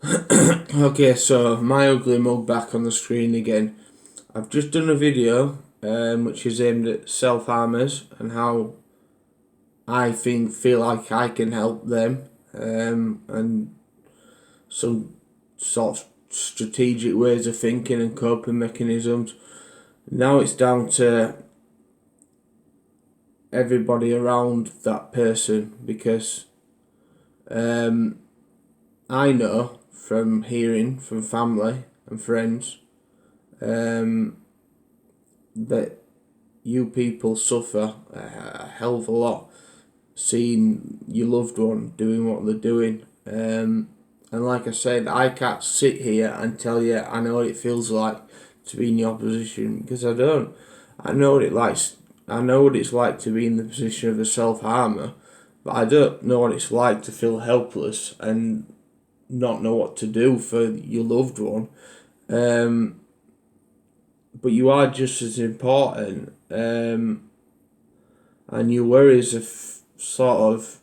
Okay, so my ugly mug back on the screen again. I've just done a video which is aimed at self-harmers and how I feel like I can help them, and some sort of strategic ways of thinking and coping mechanisms. Now it's down to everybody around that person because I know from hearing from family and friends that you people suffer a hell of a lot seeing your loved one doing what they're doing. And like I said, I can't sit here and tell you I know what it feels like to be in your position because I don't. I know what it likes. I know what it's like to be in the position of a self harmer, but I don't know what it's like to feel helpless and not know what to do for your loved one. Um, but you are just as important, and your worries of sort of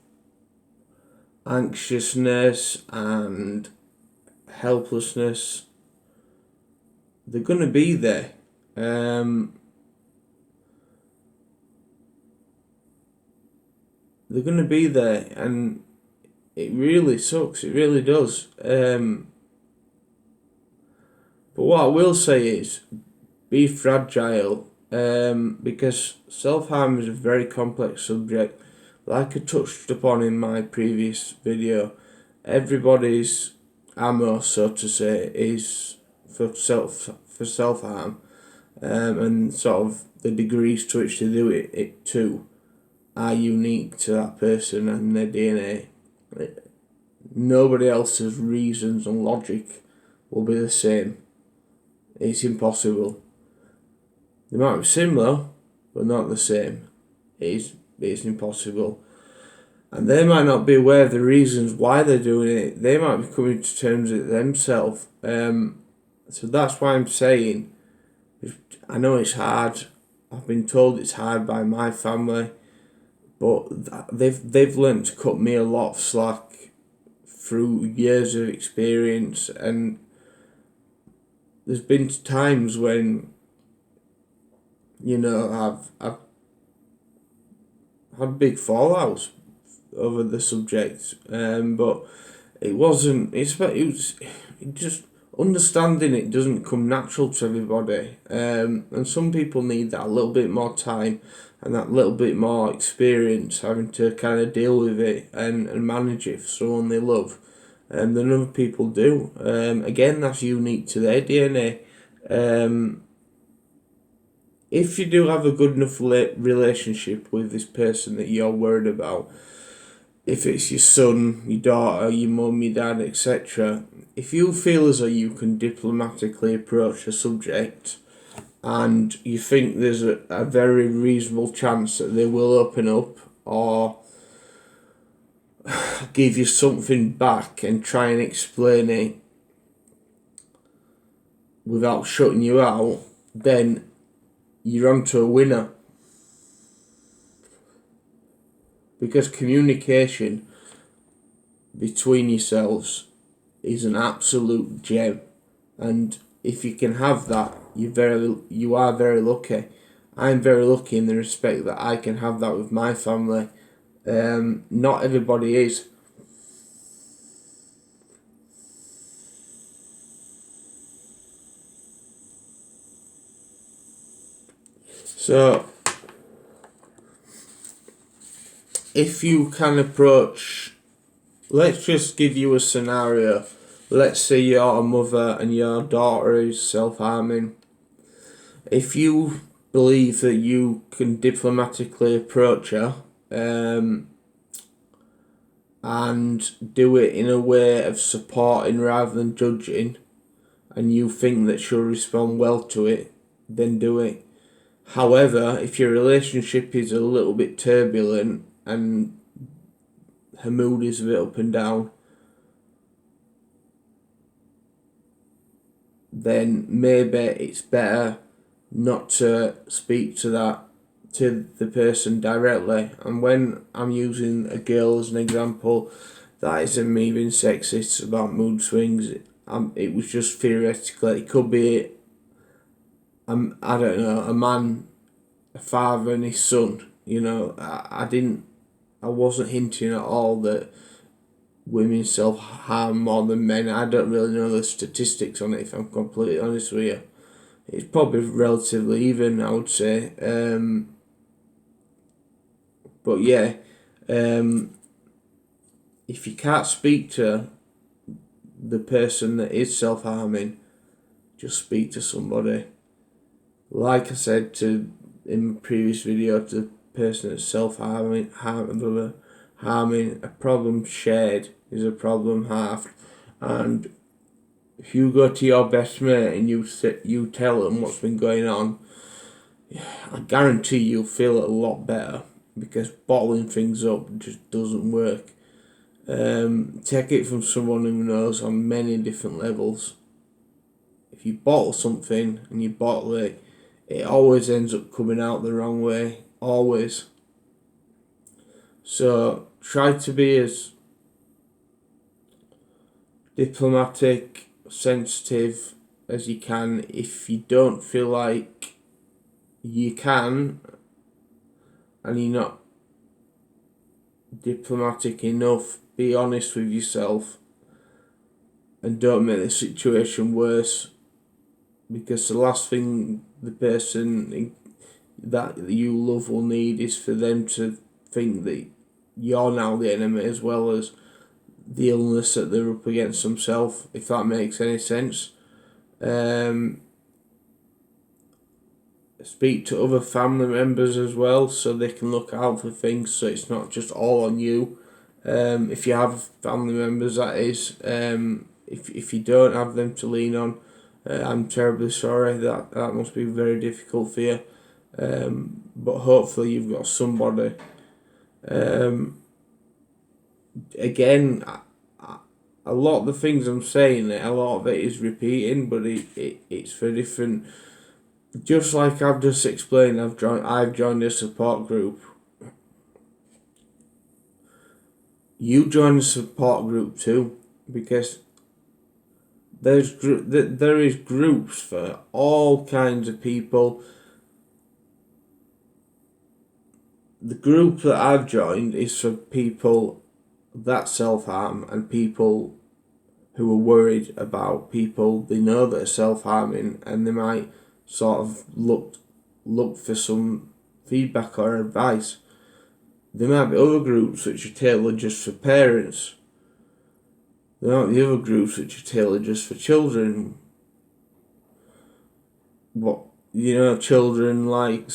anxiousness and helplessness, they're going to be there. They're going to be there, and it really sucks. It really does. But what I will say is be fragile, because self harm is a very complex subject. Like I touched upon in my previous video, everybody's ammo, so to say, is for self harm, and sort of the degrees to which they do it too are unique to that person and their DNA. Nobody else's reasons and logic will be the same. It's impossible. They might be similar, but not the same. It's impossible. And they might not be aware of the reasons why they're doing it. They might be coming to terms with it themselves. So that's why I'm saying, I know it's hard. I've been told it's hard by my family, but they've learnt to cut me a lot of slack through years of experience. And there's been times when, I've had big fallouts over the subject, but it wasn't. It just understanding it doesn't come natural to everybody, and some people need that a little bit more time and that little bit more experience having to kind of deal with it and manage it for someone they love, than other people do. Again, that's unique to their DNA. If you do have a good enough relationship with this person that you're worried about, if it's your son, your daughter, your mum, your dad, etc., if you feel as though you can diplomatically approach a subject and you think there's a very reasonable chance that they will open up or give you something back and try and explain it without shutting you out, then you're onto a winner. Because communication between yourselves is an absolute gem, and if you can have that, you are very lucky. I'm very lucky in the respect that I can have that with my family. Not everybody is. So if you can approach, let's just give you a scenario. Let's say you're a mother and your daughter is self-harming. If you believe that you can diplomatically approach her, and do it in a way of supporting rather than judging, and you think that she'll respond well to it, then do it. However, if your relationship is a little bit turbulent and her mood is a bit up and down, then maybe it's better not to speak to the person directly. And when I'm using a girl as an example, that isn't me being sexist about mood swings. It was just theoretical. It could be, I don't know, a man, a father and his son. You know, I wasn't hinting at all that women self-harm more than men. I don't really know the statistics on it, if I'm completely honest with you. It's probably relatively even, I would say. But yeah, if you can't speak to the person that is self-harming, just speak to somebody. Like I said in my previous video, to the person that's self-harming, harming, a problem shared is a problem halved. And if you go to your best mate and you tell them what's been going on, I guarantee you'll feel a lot better, because bottling things up just doesn't work. Take it from someone who knows on many different levels. If you bottle something and you bottle it, it always ends up coming out the wrong way. Always. So try to be as diplomatic, sensitive as you can. If you don't feel like you can, and you're not diplomatic enough, be honest with yourself and don't make the situation worse, because the last thing the person that you love will need is for them to think that you're now the enemy, as well as the illness that they're up against themselves, if that makes any sense. Speak to other family members as well, so they can look out for things, so it's not just all on you. If you have family members, that is. If you don't have them to lean on, I'm terribly sorry. That must be very difficult for you. But hopefully you've got somebody. Again, a lot of the things I'm saying, a lot of it is repeating, but it's for different. Just like I've just explained, I've joined a support group. You join a support group too, because there is groups for all kinds of people. The group that I've joined is for people that self-harm and people who are worried about people they know that are self-harming, and they might sort of look for some feedback or advice. There might be other groups which are tailored just for parents. There might be other groups which are tailored just for children. Children like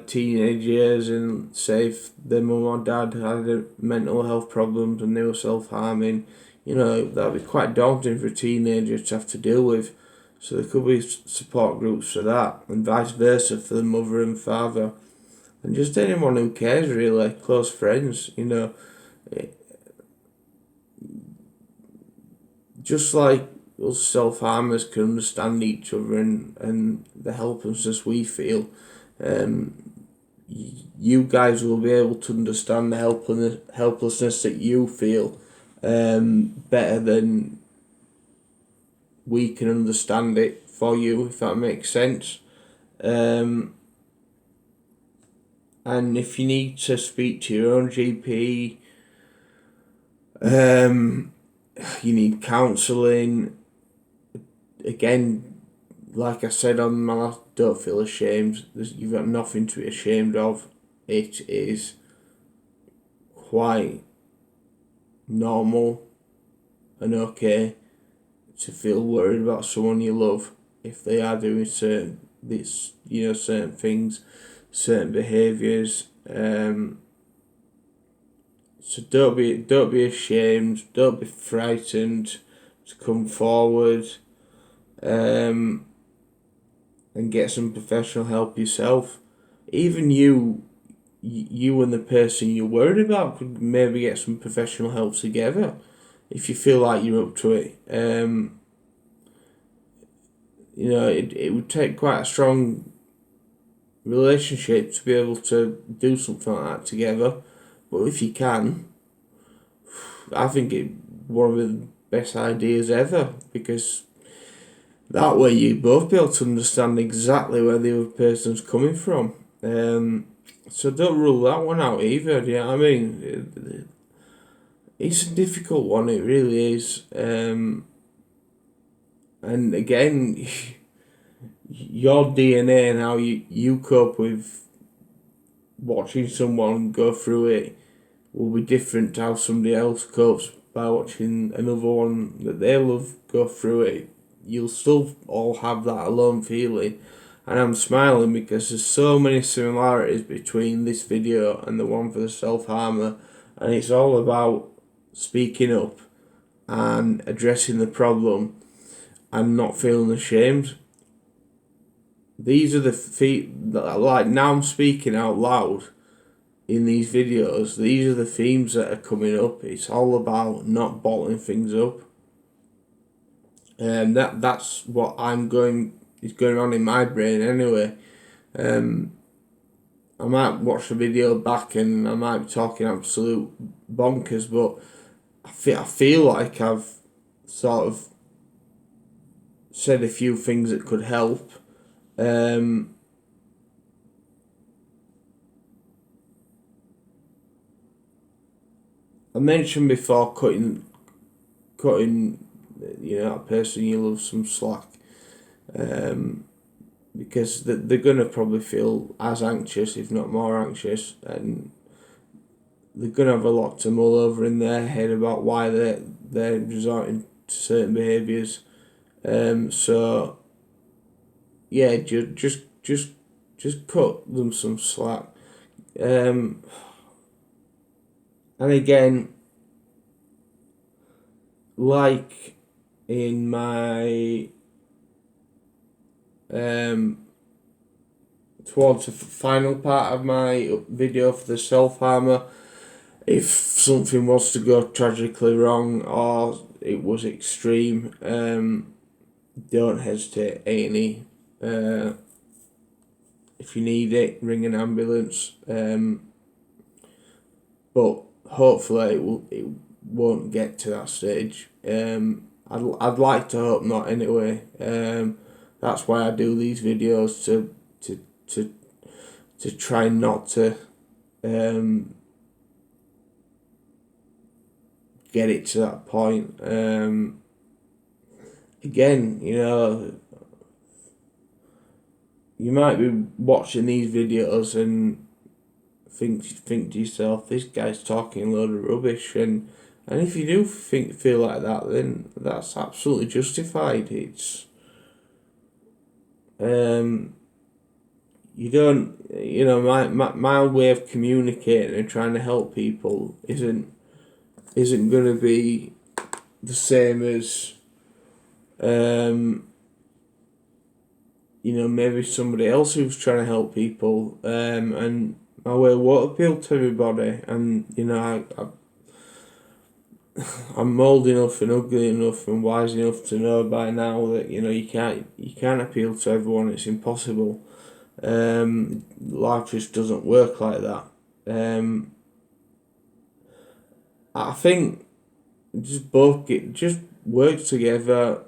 teenage years, and say if their mum or dad had mental health problems and they were self-harming, that'd be quite daunting for a teenager to have to deal with. So there could be support groups for that, and vice versa for the mother and father, and just anyone who cares, really, close friends. Just like us self-harmers can understand each other and the helplessness we feel, you guys will be able to understand the helplessness that you feel better than we can understand it for you, if that makes sense. And if you need to speak to your own GP, you need counselling. Again, like I said on my last, don't feel ashamed. You've got nothing to be ashamed of. It is quite normal and okay to feel worried about someone you love if they are doing certain things, certain behaviours. So don't be ashamed. Don't be frightened to come forward, and get some professional help yourself. Even you and the person you're worried about could maybe get some professional help together, if you feel like you're up to it. It would take quite a strong relationship to be able to do something like that together. But if you can, I think it one of the best ideas ever, because that way you both be able to understand exactly where the other person's coming from. So don't rule that one out either. You know what I mean? It's a difficult one. It really is. And again, your DNA and how you cope with watching someone go through it will be different to how somebody else copes by watching another one that they love go through it. You'll still all have that alone feeling. And I'm smiling because there's so many similarities between this video and the one for the self-harmer. And it's all about speaking up and addressing the problem and not feeling ashamed. These are the like now I'm speaking out loud in these videos. These are the themes that are coming up. It's all about not bottling things up. And that's what is going on in my brain anyway. I might watch the video back and I might be talking absolute bonkers, but I feel like I've sort of said a few things that could help. I mentioned before cutting a person you love some slack, because they're gonna probably feel as anxious, if not more anxious, and they're gonna have a lot to mull over in their head about why they're resorting to certain behaviours. So yeah, just cut them some slack. And again, like in my towards the final part of my video for the self-harmer, if something was to go tragically wrong or it was extreme, don't hesitate. A&E. If you need it, ring an ambulance. But hopefully it won't get to that stage. I'd like to hope not anyway. That's why I do these videos, to try not to get it to that point. Again, you might be watching these videos and think to yourself, this guy's talking a load of rubbish, and if you do feel like that, then that's absolutely justified. It's you don't, my way of communicating and trying to help people isn't gonna be the same as maybe somebody else who's trying to help people, and my way won't appeal to everybody, and I'm old enough and ugly enough and wise enough to know by now that you can't appeal to everyone. It's impossible. Life just doesn't work like that. I think just work together,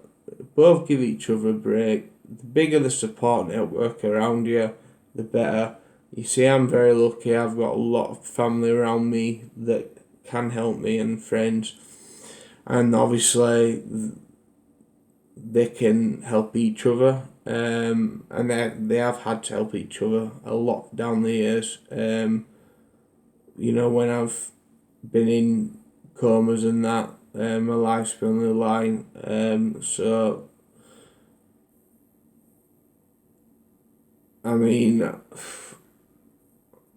both give each other a break. The bigger the support network around you, the better. You see, I'm very lucky. I've got a lot of family around me that can help me, and friends, and obviously they can help each other. And they have had to help each other a lot down the years. When I've been in comas and that, my life's been on the line. So I mean,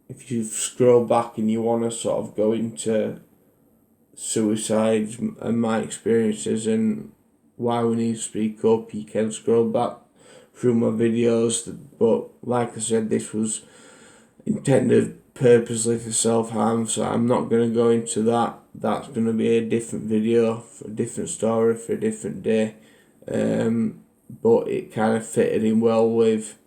if you scroll back and you want to sort of go into suicides and my experiences and why we need to speak up, you can scroll back through my videos. But like I said, this was intended purposely for self-harm, so I'm not going to go into that. That's going to be a different video, for a different story, for a different day. But it kind of fitted in well with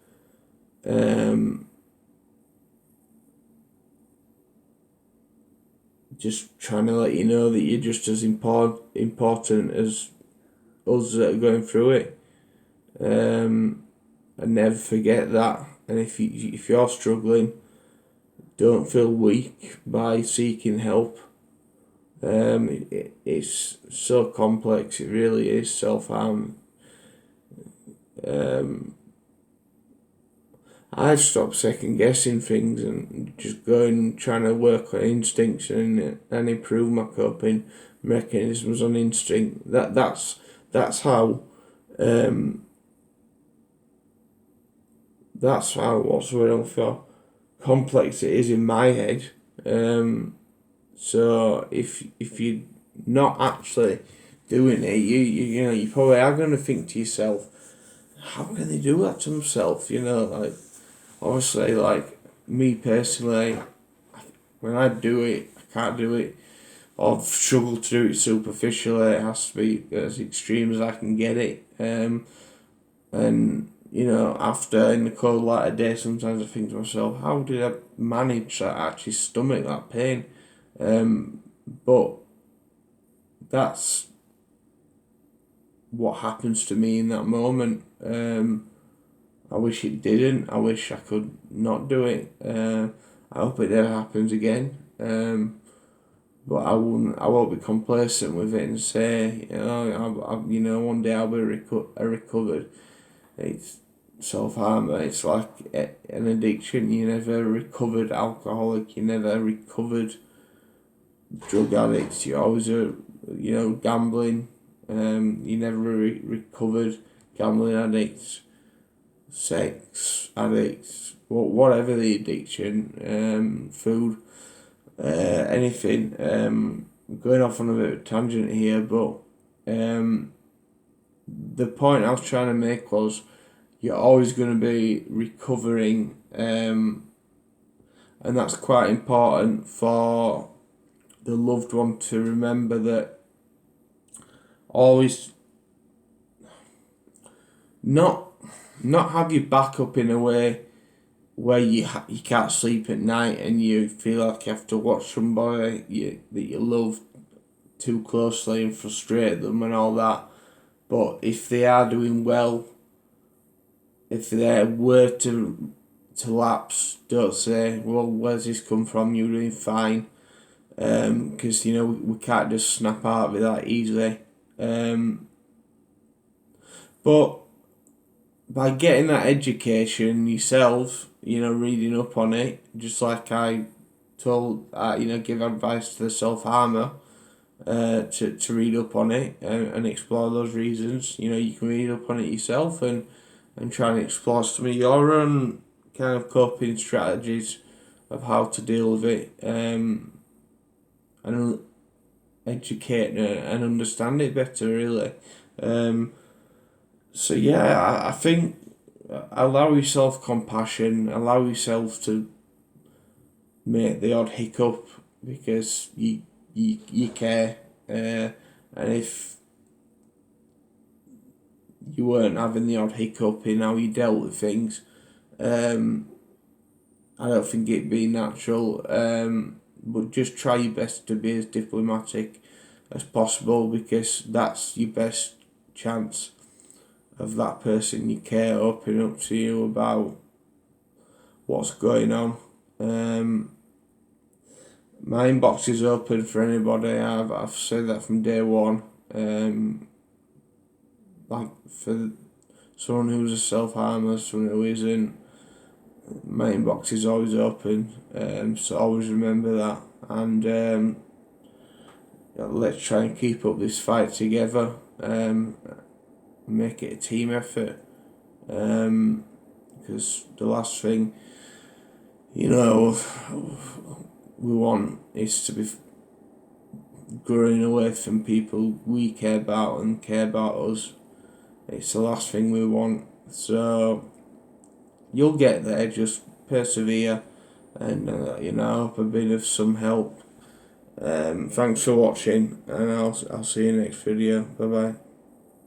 just trying to let you know that you're just as important as us that are going through it. And never forget that. And if you're struggling, don't feel weak by seeking help. It's so complex. It really is. Self-harm. I've stopped second guessing things and just going trying to work on instincts and improve my coping mechanisms on instinct. That's how what's the word for complex it is in my head. So if you're not actually doing it, you know you probably are going to think to yourself, how can they do that to themselves? You know, like obviously, like me personally, when I do it, I can't do it. I've struggled to do it superficially. It has to be as extreme as I can get it. And you know, after in the cold light of day, sometimes I think to myself, how did I manage to actually stomach that pain? But that's what happens to me in that moment. I wish it didn't. I wish I could not do it. I hope it never happens again. But I won't be complacent with it and say, you know, one day I'll be recovered. It's self-harm. It's like an addiction. You never recovered alcoholic. You never recovered drug addicts. You always gambling. You never recovered gambling addicts, sex addicts, whatever the addiction, food, anything. Going off on a bit of a tangent here, but the point I was trying to make was you're always going to be recovering, and that's quite important for the loved one to remember that always not have your back up in a way where you can't sleep at night and you feel like you have to watch somebody that you love too closely and frustrate them and all that. But if they are doing well, if they were to lapse, don't say, well, where's this come from? You're doing fine. Because, you know, we can't just snap out of it that easily. But by getting that education yourself, you know, reading up on it, just like I told, give advice to the self-harmer, to read up on it and explore those reasons. You know, you can read up on it yourself and try and explore some of your own kind of coping strategies of how to deal with it, and educate and understand it better, really. So yeah, I think allow yourself compassion, allow yourself to make the odd hiccup because you care, and if you weren't having the odd hiccup in how you dealt with things, I don't think it'd be natural. But just try your best to be as diplomatic as possible because that's your best chance of that person you care opening up to you about what's going on. My inbox is open for anybody. I've said that from day one. Like for someone who's a self-harmer, someone who isn't, my inbox is always open. So always remember that, and let's try and keep up this fight together. Make it a team effort. Because the last thing, you know, we want is to be growing away from people we care about and care about us. It's the last thing we want. So you'll get there, just persevere, and I hope I've been of some help. Thanks for watching, and I'll see you next video. Bye bye.